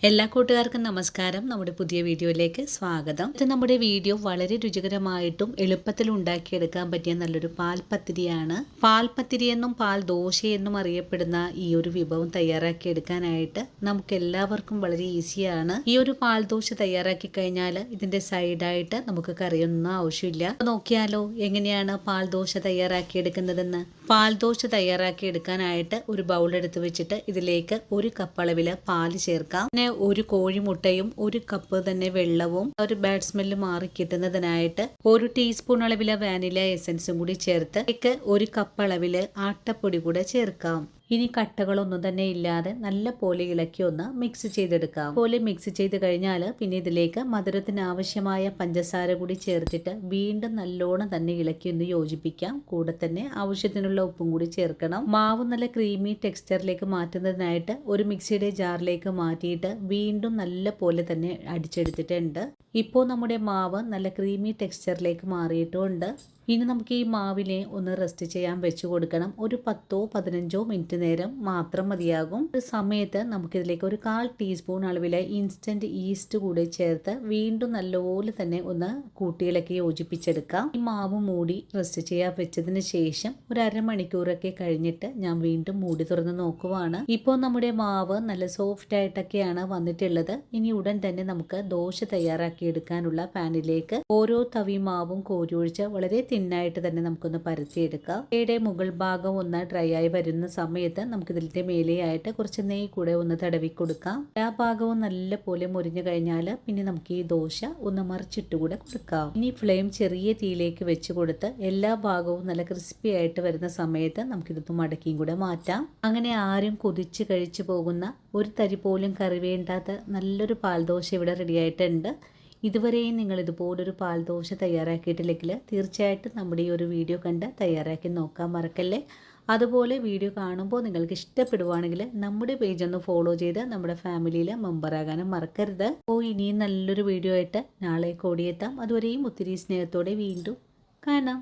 എല്ലാ കൂട്ടുകാർക്കും നമസ്കാരം. നമ്മുടെ പുതിയ വീഡിയോയിലേക്ക് സ്വാഗതം. ഇത് നമ്മുടെ വീഡിയോ വളരെ രുചികരമായിട്ടും എളുപ്പത്തിൽ ഉണ്ടാക്കിയെടുക്കാൻ പറ്റിയ നല്ലൊരു പാൽപ്പത്തിരിയാണ്. പാൽപ്പത്തിരി എന്നും പാൽ ദോശയെന്നും അറിയപ്പെടുന്ന ഈ ഒരു വിഭവം തയ്യാറാക്കിയെടുക്കാനായിട്ട് നമുക്ക് എല്ലാവർക്കും വളരെ ഈസിയാണ്. ഈ ഒരു പാൽ ദോശ തയ്യാറാക്കി കഴിഞ്ഞാൽ ഇതിന്റെ സൈഡായിട്ട് നമുക്ക് കറിയൊന്നും ആവശ്യമില്ല. നോക്കിയാലോ എങ്ങനെയാണ് പാൽ ദോശ തയ്യാറാക്കിയെടുക്കുന്നതെന്ന്. പാൽ ദോശ തയ്യാറാക്കിയെടുക്കാനായിട്ട് ഒരു ബൗൾ എടുത്ത് വെച്ചിട്ട് ഇതിലേക്ക് 1 കപ്പ് അളവിൽ പാല് ചേർക്കാം. ഒരു കോഴിമുട്ടയും 1 കപ്പ് തന്നെ വെള്ളവും ഒരു ബാഡ് സ്മെല്ല് മാറി കിട്ടുന്നതിനായിട്ട് 1 ടീസ്പൂൺ അളവിലെ വാനില എസൻസും കൂടി ചേർത്ത് 1 കപ്പ് അളവില് ആട്ടപ്പൊടി കൂടെ ചേർക്കാം. ഇനി കട്ടകളൊന്നും തന്നെ ഇല്ലാതെ നല്ല പോലെ ഇളക്കി ഒന്ന് മിക്സ് ചെയ്തെടുക്കാം. പോലെ മിക്സ് ചെയ്ത് കഴിഞ്ഞാൽ പിന്നെ ഇതിലേക്ക് മധുരത്തിന് ആവശ്യമായ പഞ്ചസാര കൂടി ചേർത്തിട്ട് വീണ്ടും നല്ലോണം തന്നെ ഇളക്കി ഒന്ന് യോജിപ്പിക്കാം. കൂടെ തന്നെ ആവശ്യത്തിനുള്ള ഉപ്പും കൂടി ചേർക്കണം. മാവ് നല്ല ക്രീമി ടെക്സ്ചറിലേക്ക് മാറ്റുന്നതിനായിട്ട് ഒരു മിക്സിയുടെ ജാറിലേക്ക് മാറ്റിയിട്ട് വീണ്ടും നല്ല പോലെ തന്നെ അടിച്ചെടുത്തിട്ടുണ്ട്. ഇപ്പോൾ നമ്മുടെ മാവ് നല്ല ക്രീമി ടെക്സ്ചറിലേക്ക് മാറിയിട്ടുണ്ട്. ഇനി നമുക്ക് ഈ മാവിനെ ഒന്ന് റെസ്റ്റ് ചെയ്യാൻ വെച്ച് കൊടുക്കണം. ഒരു 10-15 മിനിറ്റ് നേരം മാത്രം മതിയാകും. ഒരു സമയത്ത് നമുക്കിതിലേക്ക് ഒരു 1/4 ടീസ്പൂൺ അളവിലെ ഇൻസ്റ്റന്റ് ഈസ്റ്റ് കൂടി ചേർത്ത് വീണ്ടും നല്ലപോലെ തന്നെ ഒന്ന് കൂട്ടിയിളക്കി യോജിപ്പിച്ചെടുക്കാം. ഈ മാവ് മൂടി റെസ്റ്റ് ചെയ്യാൻ വെച്ചതിന് ശേഷം ഒരു അരമണിക്കൂറൊക്കെ കഴിഞ്ഞിട്ട് ഞാൻ വീണ്ടും മൂടി തുറന്ന് നോക്കുവാണ്. ഇപ്പോൾ നമ്മുടെ മാവ് നല്ല സോഫ്റ്റ് ആയിട്ടൊക്കെയാണ് വന്നിട്ടുള്ളത്. ഇനി ഉടൻ തന്നെ നമുക്ക് ദോശ തയ്യാറാക്കി എടുക്കാനുള്ള പാനിലേക്ക് ഓരോ തവി മാവും കോരിയൊഴിച്ച് വളരെ തിന്നായിട്ട് തന്നെ നമുക്കൊന്ന് പരത്തിയെടുക്കാം. ഇവയുടെ മുകൾ ഭാഗം ഒന്ന് ഡ്രൈ ആയി വരുന്ന സമയത്ത് നമുക്ക് ഇതിന്റെ മേലെയായിട്ട് കുറച്ച് നെയ്യ് കൂടെ ഒന്ന് തടവി കൊടുക്കാം. എല്ലാ ഭാഗവും നല്ല പോലെ മുരിഞ്ഞു കഴിഞ്ഞാൽ പിന്നെ നമുക്ക് ഈ ദോശ ഒന്ന് മറിച്ചിട്ടുകൂടെ കൊടുക്കാം. ഇനി ഫ്ലെയിം ചെറിയ തീയിലേക്ക് വെച്ച് കൊടുത്ത് എല്ലാ ഭാഗവും നല്ല ക്രിസ്പി ആയിട്ട് വരുന്ന സമയത്ത് നമുക്കിതൊന്ന് മടക്കിയും കൂടെ മാറ്റാം. അങ്ങനെ ആരും കൊതിച്ച് കഴിച്ചു പോകുന്ന ഒരു തരി പോലും കറി വേണ്ടാത്ത നല്ലൊരു പാൽദോശ ഇവിടെ റെഡി ആയിട്ടുണ്ട്. ഇതുവരെയും നിങ്ങൾ ഇതുപോലൊരു പാൽ ദോശ തയ്യാറാക്കിയിട്ടില്ലെങ്കിൽ തീർച്ചയായിട്ടും നമ്മുടെ ഈ ഒരു വീഡിയോ കണ്ട് തയ്യാറാക്കി നോക്കാൻ മറക്കല്ലേ. അതുപോലെ വീഡിയോ കാണുമ്പോൾ നിങ്ങൾക്ക് ഇഷ്ടപ്പെടുവാണെങ്കിൽ നമ്മുടെ പേജ് ഒന്ന് ഫോളോ ചെയ്ത് നമ്മുടെ ഫാമിലിയിൽ മെമ്പറാകാനും മറക്കരുത്. അപ്പോൾ ഇനിയും നല്ലൊരു വീഡിയോ ആയിട്ട് നാളെ ഓടിയെത്താം. അതുവരെയും ഒത്തിരി സ്നേഹത്തോടെ വീണ്ടും കാണാം.